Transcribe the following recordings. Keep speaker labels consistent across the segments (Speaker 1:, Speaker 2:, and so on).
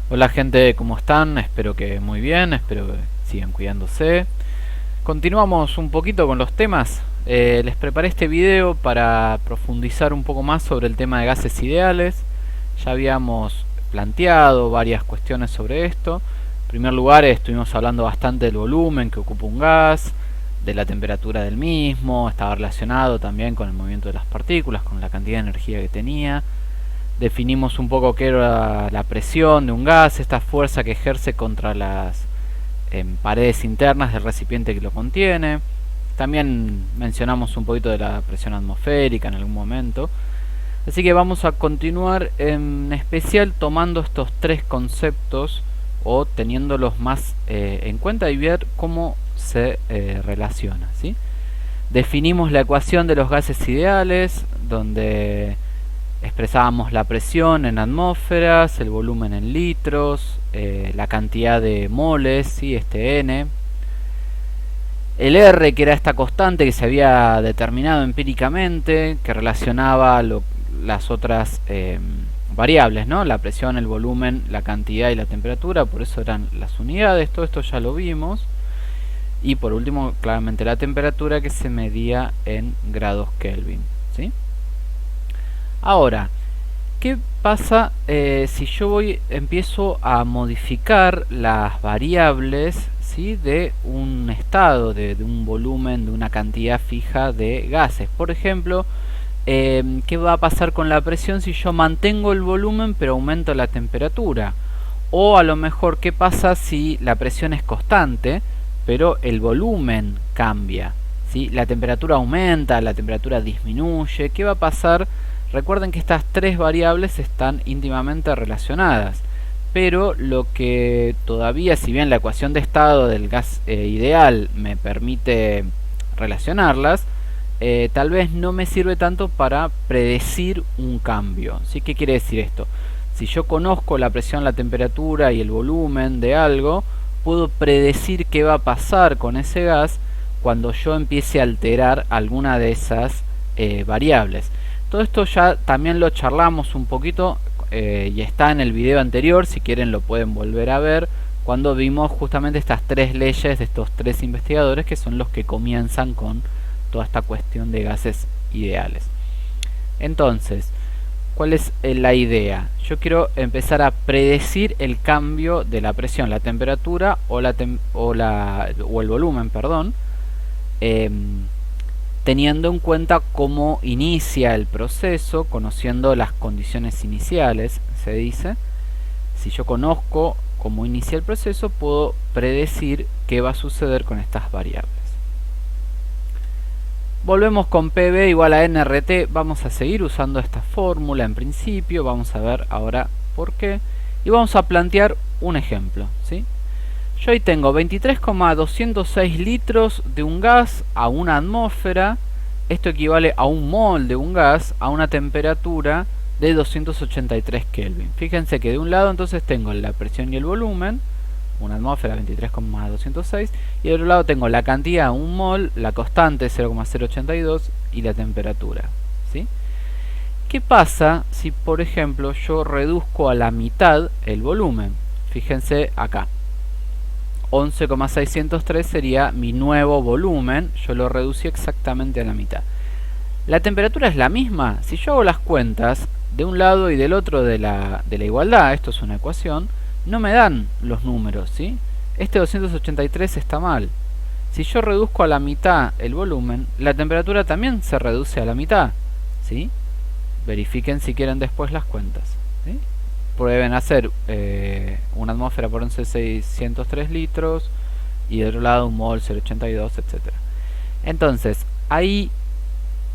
Speaker 1: Hola gente, ¿cómo están? Espero que muy bien, espero que sigan cuidándose. Continuamos un poquito con los temas. Les preparé este video para profundizar un poco más sobre el tema de gases ideales. Ya habíamos planteado varias cuestiones sobre esto. En primer lugar, estuvimos hablando bastante del volumen que ocupa un gas, de la temperatura del mismo, estaba relacionado también con el movimiento de las partículas, con la cantidad de energía que tenía. Definimos un poco qué era la presión de un gas, esta fuerza que ejerce contra las paredes internas del recipiente que lo contiene. También mencionamos un poquito de la presión atmosférica en algún momento. Así que vamos a continuar en especial tomando estos tres conceptos o teniéndolos más en cuenta y ver cómo se relaciona, ¿sí? Definimos la ecuación de los gases ideales, donde expresábamos la presión en atmósferas, el volumen en litros, la cantidad de moles, ¿sí? Este N. El R, que era esta constante que se había determinado empíricamente, que relacionaba las otras variables, ¿no? La presión, el volumen, la cantidad y la temperatura, por eso eran las unidades, todo esto ya lo vimos. Y por último, claramente la temperatura, que se medía en grados Kelvin, ¿sí? Ahora, ¿qué pasa si yo empiezo a modificar las variables, ¿sí? De un estado, de un volumen, de una cantidad fija de gases? Por ejemplo, ¿qué va a pasar con la presión si yo mantengo el volumen pero aumento la temperatura? O a lo mejor, ¿qué pasa si la presión es constante pero el volumen cambia? ¿Sí? La temperatura aumenta, la temperatura disminuye. ¿Qué va a pasar? Recuerden que estas tres variables están íntimamente relacionadas, pero lo que todavía, si bien la ecuación de estado del gas ideal me permite relacionarlas, tal vez no me sirve tanto para predecir un cambio, ¿sí? ¿Qué quiere decir esto? Si yo conozco la presión, la temperatura y el volumen de algo, puedo predecir qué va a pasar con ese gas cuando yo empiece a alterar alguna de esas variables. Todo esto ya también lo charlamos un poquito y está en el video anterior, si quieren lo pueden volver a ver, cuando vimos justamente estas tres leyes de estos tres investigadores que son los que comienzan con toda esta cuestión de gases ideales. Entonces, ¿cuál es la idea? Yo quiero empezar a predecir el cambio de la presión, la temperatura o el volumen, perdón, teniendo en cuenta cómo inicia el proceso, conociendo las condiciones iniciales, se dice. Si yo conozco cómo inicia el proceso, puedo predecir qué va a suceder con estas variables. Volvemos con PV igual a NRT. Vamos a seguir usando esta fórmula en principio. Vamos a ver ahora por qué. Y vamos a plantear un ejemplo, ¿sí? Yo ahí tengo 23,206 litros de un gas a una atmósfera. Esto equivale a un mol de un gas a una temperatura de 283 Kelvin. Fíjense que de un lado entonces tengo la presión y el volumen, una atmósfera 23,206, y del otro lado tengo la cantidad, un mol, la constante 0,082 y la temperatura, ¿sí? ¿Qué pasa si, por ejemplo, yo reduzco a la mitad el volumen? Fíjense acá. 11,603 sería mi nuevo volumen, yo lo reducí exactamente a la mitad. La temperatura es la misma. Si yo hago las cuentas de un lado y del otro de la igualdad, esto es una ecuación, no me dan los números, ¿sí? Este 283 está mal. Si yo reduzco a la mitad el volumen, la temperatura también se reduce a la mitad, ¿sí? Verifiquen si quieren después las cuentas, ¿sí? Prueben hacer una atmósfera por 11,603 litros y de otro lado un mol 0,82, etc. Entonces, ahí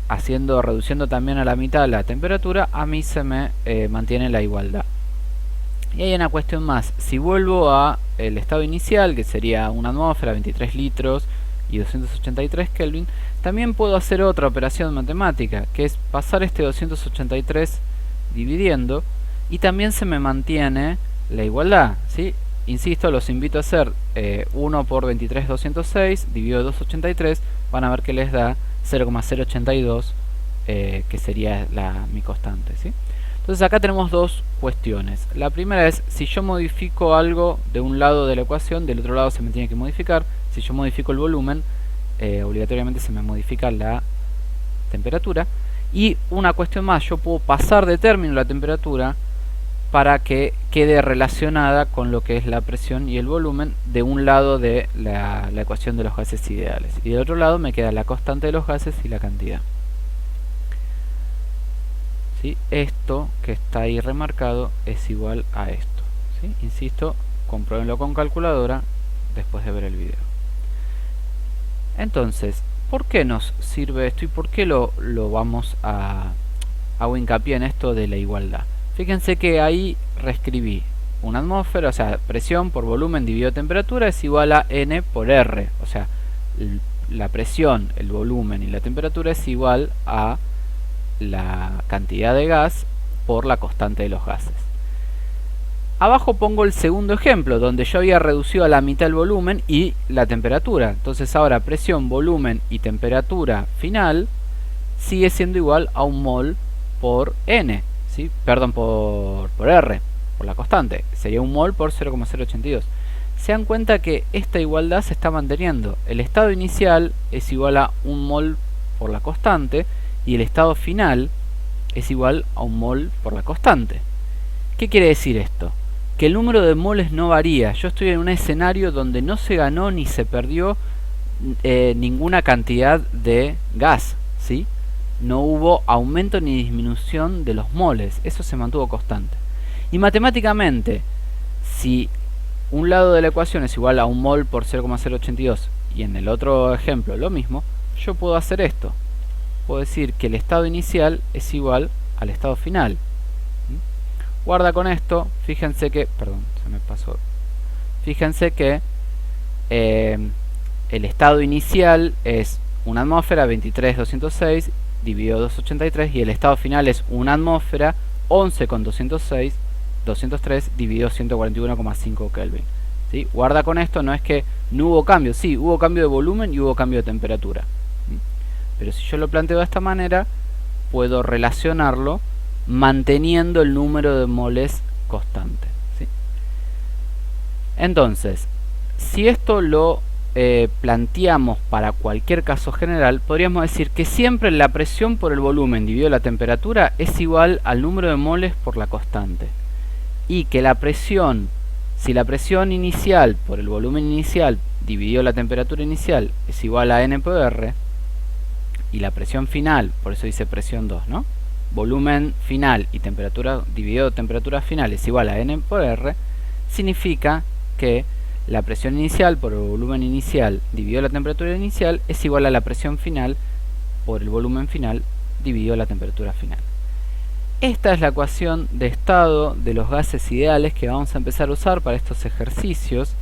Speaker 1: reduciendo también a la mitad la temperatura, a mí se me mantiene la igualdad. Y hay una cuestión más. Si vuelvo a el estado inicial, que sería una atmósfera, 23 litros y 283 Kelvin, también puedo hacer otra operación matemática, que es pasar este 283 dividiendo, y también se me mantiene la igualdad, ¿sí? Insisto, los invito a hacer 1 por 23,206 dividido 283, van a ver que les da 0,082, que sería mi constante, ¿sí? Entonces acá tenemos dos cuestiones. La primera es, si yo modifico algo de un lado de la ecuación, del otro lado se me tiene que modificar. Si yo modifico el volumen, obligatoriamente se me modifica la temperatura. Y una cuestión más, yo puedo pasar de término la temperatura para que quede relacionada con lo que es la presión y el volumen de un lado de la ecuación de los gases ideales. Y del otro lado me queda la constante de los gases y la cantidad. ¿Sí? Esto que está ahí remarcado es igual a esto. ¿Sí? Insisto, compruébenlo con calculadora después de ver el video. Entonces, ¿por qué nos sirve esto y por qué lo vamos a hago hincapié en esto de la igualdad? Fíjense que ahí reescribí una atmósfera, o sea, presión por volumen dividido temperatura es igual a N por R. O sea, la presión, el volumen y la temperatura es igual a la cantidad de gas por la constante de los gases. Abajo pongo el segundo ejemplo, donde yo había reducido a la mitad el volumen y la temperatura. Entonces ahora presión, volumen y temperatura final sigue siendo igual a un mol por N, ¿sí? Perdón, por R, por la constante. Sería un mol por 0,082. Se dan cuenta que esta igualdad se está manteniendo. El estado inicial es igual a un mol por la constante y el estado final es igual a un mol por la constante. ¿Qué quiere decir esto? Que el número de moles no varía. Yo estoy en un escenario donde no se ganó ni se perdió ninguna cantidad de gas, ¿sí? No hubo aumento ni disminución de los moles. Eso se mantuvo constante. Y matemáticamente, si un lado de la ecuación es igual a un mol por 0,082 y en el otro ejemplo lo mismo, yo puedo hacer esto. Puedo decir que el estado inicial es igual al estado final. Guarda con esto, fíjense que, perdón, se me pasó. Fíjense que el estado inicial es una atmósfera 23.206 dividido 283 y el estado final es una atmósfera 11,203 dividido 141,5 Kelvin. ¿Sí? Guarda con esto, no es que no hubo cambio, sí, hubo cambio de volumen y hubo cambio de temperatura. Pero si yo lo planteo de esta manera, puedo relacionarlo manteniendo el número de moles constante. ¿Sí? Entonces, si esto lo planteamos para cualquier caso general, podríamos decir que siempre la presión por el volumen dividido la temperatura es igual al número de moles por la constante. Y que la presión, si la presión inicial por el volumen inicial dividido la temperatura inicial es igual a N por R, y la presión final, por eso dice presión 2, ¿no? Volumen final y temperatura dividido temperatura final es igual a N por R, significa que la presión inicial por el volumen inicial dividido la temperatura inicial es igual a la presión final por el volumen final dividido la temperatura final. Esta es la ecuación de estado de los gases ideales que vamos a empezar a usar para estos ejercicios.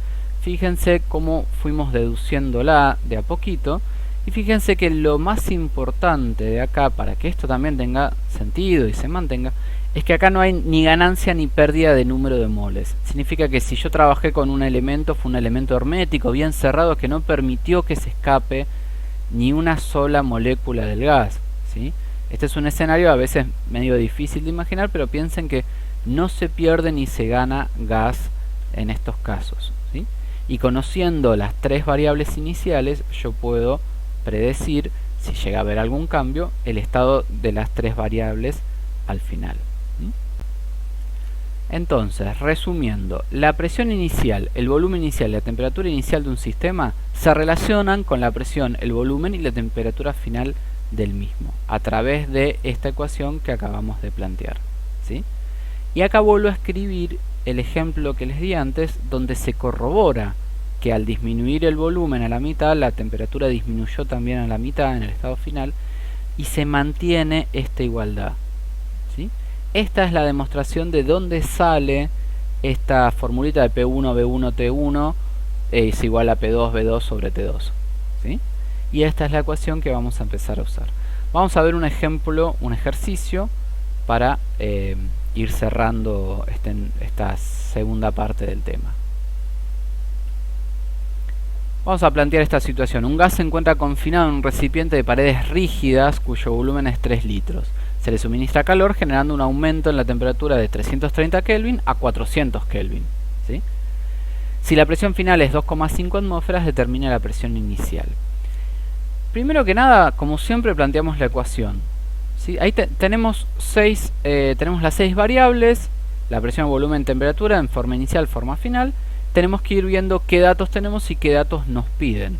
Speaker 1: Fíjense cómo fuimos deduciéndola de a poquito. Y fíjense que lo más importante de acá, para que esto también tenga sentido y se mantenga, es que acá no hay ni ganancia ni pérdida de número de moles. Significa que si yo trabajé con un elemento, fue un elemento hermético, bien cerrado, que no permitió que se escape ni una sola molécula del gas, ¿sí? Este es un escenario a veces medio difícil de imaginar, pero piensen que no se pierde ni se gana gas en estos casos, ¿sí? Y conociendo las tres variables iniciales, yo puedo predecir, si llega a haber algún cambio, el estado de las tres variables al final. Entonces, resumiendo, la presión inicial, el volumen inicial y la temperatura inicial de un sistema se relacionan con la presión, el volumen y la temperatura final del mismo, a través de esta ecuación que acabamos de plantear, ¿sí? Y acá vuelvo a escribir el ejemplo que les di antes, donde se corrobora que al disminuir el volumen a la mitad, la temperatura disminuyó también a la mitad en el estado final y se mantiene esta igualdad, ¿sí? Esta es la demostración de dónde sale esta formulita de P1, B1, T1 es igual a P2, B2 sobre T2, ¿sí? Y esta es la ecuación que vamos a empezar a usar. Vamos a ver un ejemplo, un ejercicio para ir cerrando esta segunda parte del tema. Vamos a plantear esta situación. Un gas se encuentra confinado en un recipiente de paredes rígidas cuyo volumen es 3 litros. se le suministra calor generando un aumento en la temperatura de 330 Kelvin a 400 Kelvin, ¿sí? Si la presión final es 2,5 atmósferas, determina la presión inicial. Primero que nada, como siempre, planteamos la ecuación, ¿sí? Ahí tenemos las 6 variables, la presión, volumen, temperatura, en forma inicial, forma final. Tenemos que ir viendo qué datos tenemos y qué datos nos piden.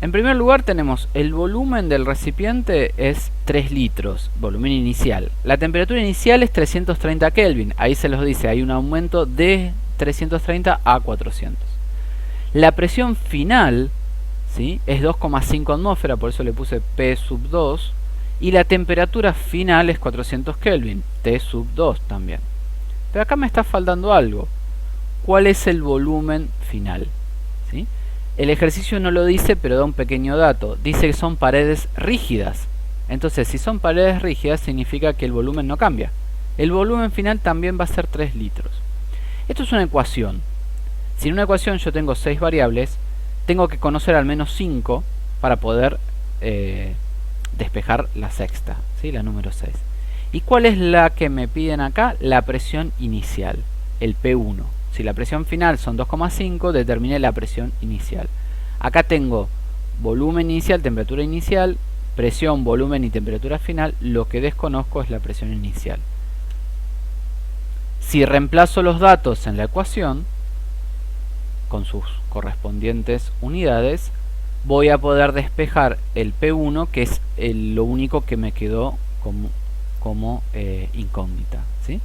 Speaker 1: En primer lugar tenemos el volumen del recipiente es 3 litros, volumen inicial. La temperatura inicial es 330 Kelvin, ahí se los dice, hay un aumento de 330 a 400. La presión final, ¿sí?, es 2,5 atmósfera, por eso le puse P sub 2. Y la temperatura final es 400 Kelvin, T sub 2 también. Pero acá me está faltando algo. ¿Cuál es el volumen final? ¿Sí? El ejercicio no lo dice, pero da un pequeño dato. Dice que son paredes rígidas. Entonces, si son paredes rígidas, significa que el volumen no cambia. El volumen final también va a ser 3 litros. Esto es una ecuación. Si en una ecuación yo tengo 6 variables, tengo que conocer al menos 5 para poder despejar la sexta, ¿sí?, la número 6. ¿Y cuál es la que me piden acá? La presión inicial, el P1. Si la presión final son 2,5, determiné la presión inicial. Acá tengo volumen inicial, temperatura inicial, presión, volumen y temperatura final. Lo que desconozco es la presión inicial. Si reemplazo los datos en la ecuación con sus correspondientes unidades, voy a poder despejar el P1, que es lo único que me quedó como incógnita, ¿sí?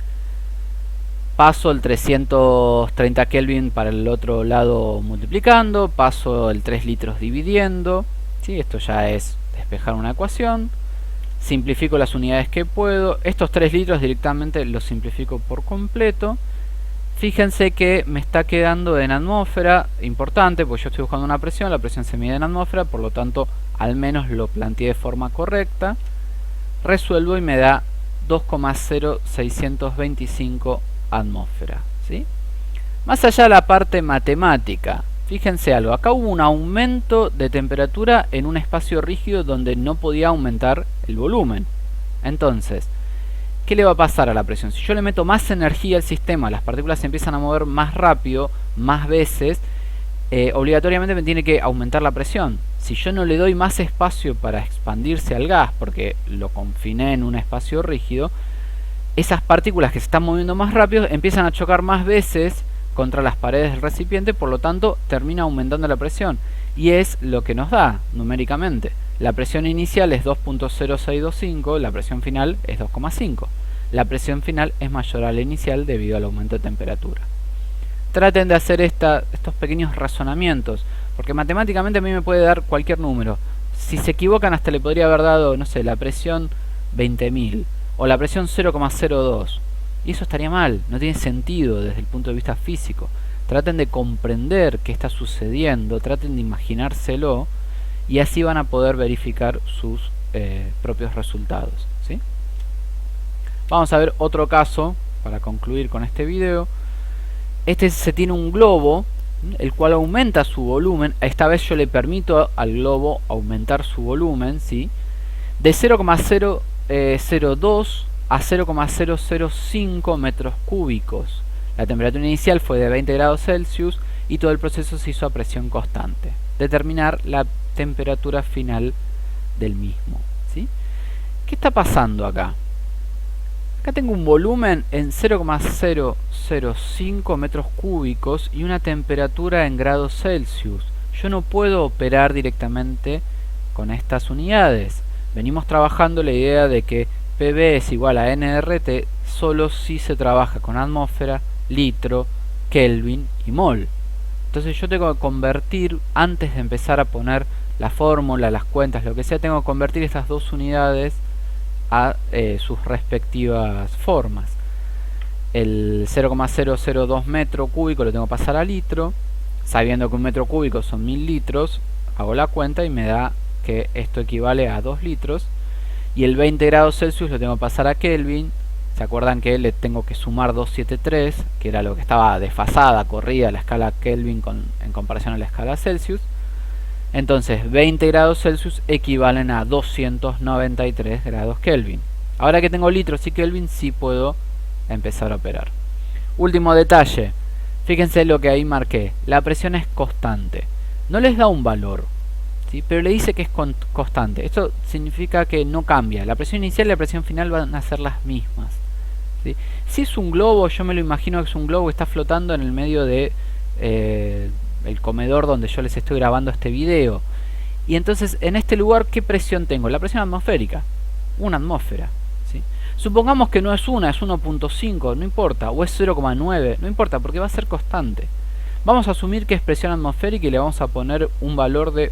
Speaker 1: Paso el 330 Kelvin para el otro lado multiplicando, paso el 3 litros dividiendo, ¿sí? Esto ya es despejar una ecuación. Simplifico las unidades que puedo. Estos 3 litros directamente los simplifico por completo. Fíjense que me está quedando en atmósfera, importante, porque yo estoy buscando una presión, la presión se mide en atmósfera, por lo tanto al menos lo planteé de forma correcta. Resuelvo y me da 2,0625 atmósfera, ¿sí? Más allá de la parte matemática, fíjense algo, acá hubo un aumento de temperatura en un espacio rígido donde no podía aumentar el volumen. Entonces, ¿qué le va a pasar a la presión? Si yo le meto más energía al sistema, las partículas se empiezan a mover más rápido, más veces, obligatoriamente me tiene que aumentar la presión. Si yo no le doy más espacio para expandirse al gas, porque lo confiné en un espacio rígido, esas partículas que se están moviendo más rápido empiezan a chocar más veces contra las paredes del recipiente, por lo tanto termina aumentando la presión. Y es lo que nos da numéricamente. La presión inicial es 2,0625, la presión final es 2,5. La presión final es mayor a la inicial debido al aumento de temperatura. Traten de hacer estos pequeños razonamientos, porque matemáticamente a mí me puede dar cualquier número. Si se equivocan hasta le podría haber dado, no sé, la presión 20.000 o la presión 0,02. Y eso estaría mal, no tiene sentido desde el punto de vista físico. Traten de comprender qué está sucediendo, traten de imaginárselo, y así van a poder verificar sus propios resultados, ¿sí? Vamos a ver otro caso para concluir con este video. Se tiene un globo, el cual aumenta su volumen. Esta vez yo le permito al globo aumentar su volumen, ¿sí?, de 0,002 a 0,005 metros cúbicos. La temperatura inicial fue de 20 grados Celsius y todo el proceso se hizo a presión constante. Determinar la temperatura final del mismo, ¿sí? ¿Qué está pasando acá? Acá tengo un volumen en 0,005 metros cúbicos y una temperatura en grados Celsius. Yo no puedo operar directamente con estas unidades. Venimos trabajando la idea de que PV es igual a nRT solo si se trabaja con atmósfera, litro, Kelvin y mol. Entonces yo tengo que convertir, antes de empezar a poner la fórmula, las cuentas, lo que sea, tengo que convertir estas dos unidades a sus respectivas formas. El 0,002 metro cúbico lo tengo que pasar a litro, sabiendo que un metro cúbico son 1000 litros, hago la cuenta y me da que esto equivale a 2 litros. Y el 20 grados Celsius lo tengo que pasar a Kelvin. ¿Se acuerdan que le tengo que sumar 273, que era lo que estaba desfasada, corrida la escala Kelvin en comparación a la escala Celsius? Entonces 20 grados Celsius equivalen a 293 grados Kelvin. Ahora que tengo litros y Kelvin, sí puedo empezar a operar. Último detalle, fíjense lo que ahí marqué, la presión es constante. No les da un valor, ¿sí? Pero le dice que es constante. Esto significa que no cambia. La presión inicial y la presión final van a ser las mismas, ¿sí? Si es un globo, yo me lo imagino que es un globo que está flotando en el medio de el comedor donde yo les estoy grabando este video. Y entonces en este lugar, ¿qué presión tengo? La presión atmosférica, una atmósfera, ¿sí? Supongamos que no es una, es 1.5, no importa, o es 0,9, no importa, porque va a ser constante. Vamos a asumir que es presión atmosférica y le vamos a poner un valor de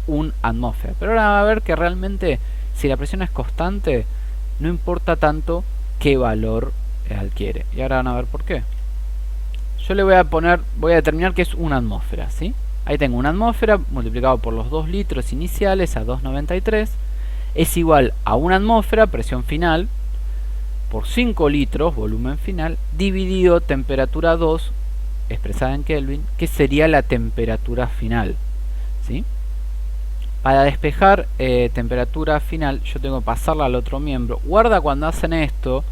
Speaker 1: 1 atmósfera. Pero ahora va a ver que realmente, si la presión es constante, no importa tanto qué valor adquiere. Y ahora van a ver por qué. Yo le voy a determinar que es una atmósfera, ¿sí? Ahí tengo una atmósfera multiplicado por los 2 litros iniciales a 293 es igual a una atmósfera, presión final, por 5 litros, volumen final, dividido temperatura 2, expresada en Kelvin, que sería la temperatura final, ¿sí? Para despejar temperatura final, yo tengo que pasarla al otro miembro. Guarda cuando hacen esto,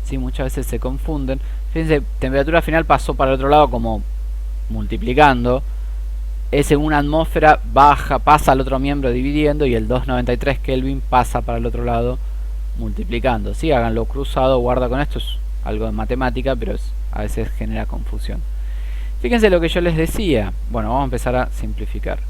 Speaker 1: ¿sí? Muchas veces se confunden. Fíjense, temperatura final pasó para el otro lado como multiplicando. Ese una atmósfera baja, pasa al otro miembro dividiendo, y el 293 Kelvin pasa para el otro lado multiplicando, ¿sí? Háganlo cruzado, guarda con esto, es algo de matemática, pero a veces genera confusión. Fíjense lo que yo les decía. Bueno, vamos a empezar a simplificar.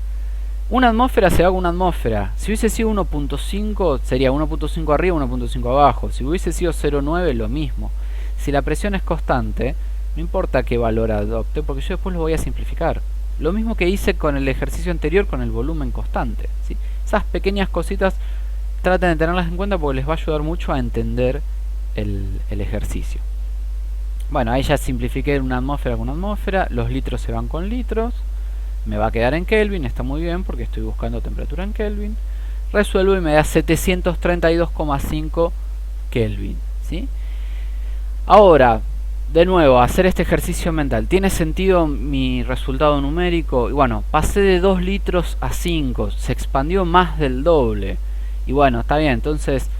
Speaker 1: Una atmósfera se va con una atmósfera. Si hubiese sido 1.5 sería 1.5 arriba, 1.5 abajo. Si hubiese sido 0.9 lo mismo. Si la presión es constante, no importa qué valor adopte, porque yo después lo voy a simplificar. Lo mismo que hice con el ejercicio anterior con el volumen constante, ¿sí? Esas pequeñas cositas traten de tenerlas en cuenta porque les va a ayudar mucho a entender el ejercicio. Bueno, ahí ya simplifiqué una atmósfera con una atmósfera. Los litros se van con litros. Me va a quedar en Kelvin, está muy bien porque estoy buscando temperatura en Kelvin. Resuelvo y me da 732,5 Kelvin, ¿sí? Ahora, de nuevo, hacer este ejercicio mental. ¿Tiene sentido mi resultado numérico? Y bueno, pasé de 2 litros a 5, se expandió más del doble. Y bueno, está bien, entonces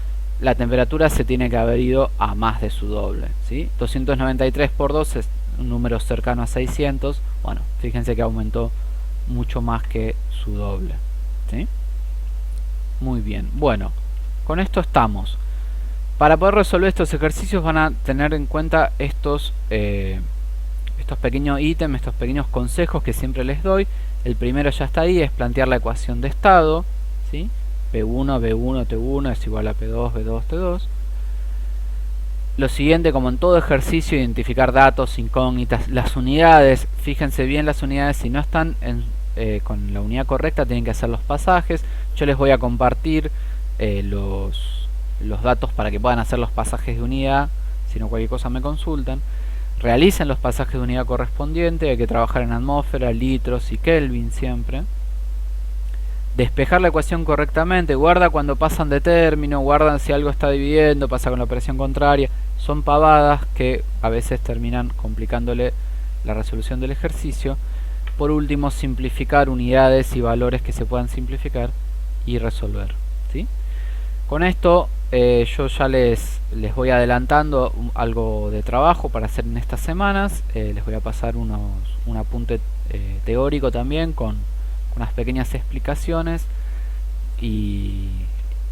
Speaker 1: la temperatura se tiene que haber ido a más de su doble, ¿sí? 293 por 2 es un número cercano a 600. Bueno, fíjense que aumentó mucho más que su doble, ¿sí? Muy bien, bueno, con esto estamos. Para poder resolver estos ejercicios van a tener en cuenta estos pequeños ítems, estos pequeños consejos que siempre les doy. El primero ya está ahí, es plantear la ecuación de estado, ¿sí? P1, B1, T1 es igual a P2, B2, T2. Lo siguiente, como en todo ejercicio, identificar datos, incógnitas, las unidades. Fíjense bien las unidades, si no están con la unidad correcta tienen que hacer los pasajes. Yo les voy a compartir los datos para que puedan hacer los pasajes de unidad. Si no, cualquier cosa me consultan. Realicen los pasajes de unidad correspondientes. Hay que trabajar en atmósfera, litros y Kelvin siempre. Despejar la ecuación correctamente. Guarda cuando pasan de término, guardan si algo está dividiendo, pasa con la operación contraria. Son pavadas que a veces terminan complicándole la resolución del ejercicio. Por último, simplificar unidades y valores que se puedan simplificar y resolver, ¿sí? Con esto yo ya les voy adelantando algo de trabajo para hacer en estas semanas. Les voy a pasar un apunte teórico también con unas pequeñas explicaciones y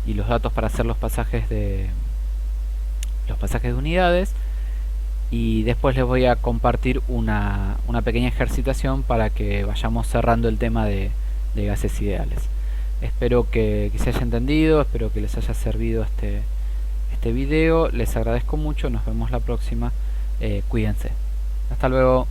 Speaker 1: los datos para hacer los pasajes de unidades. Y después les voy a compartir una pequeña ejercitación para que vayamos cerrando el tema de gases ideales. Espero que se haya entendido, espero que les haya servido este video. Les agradezco mucho, nos vemos la próxima. Cuídense. Hasta luego.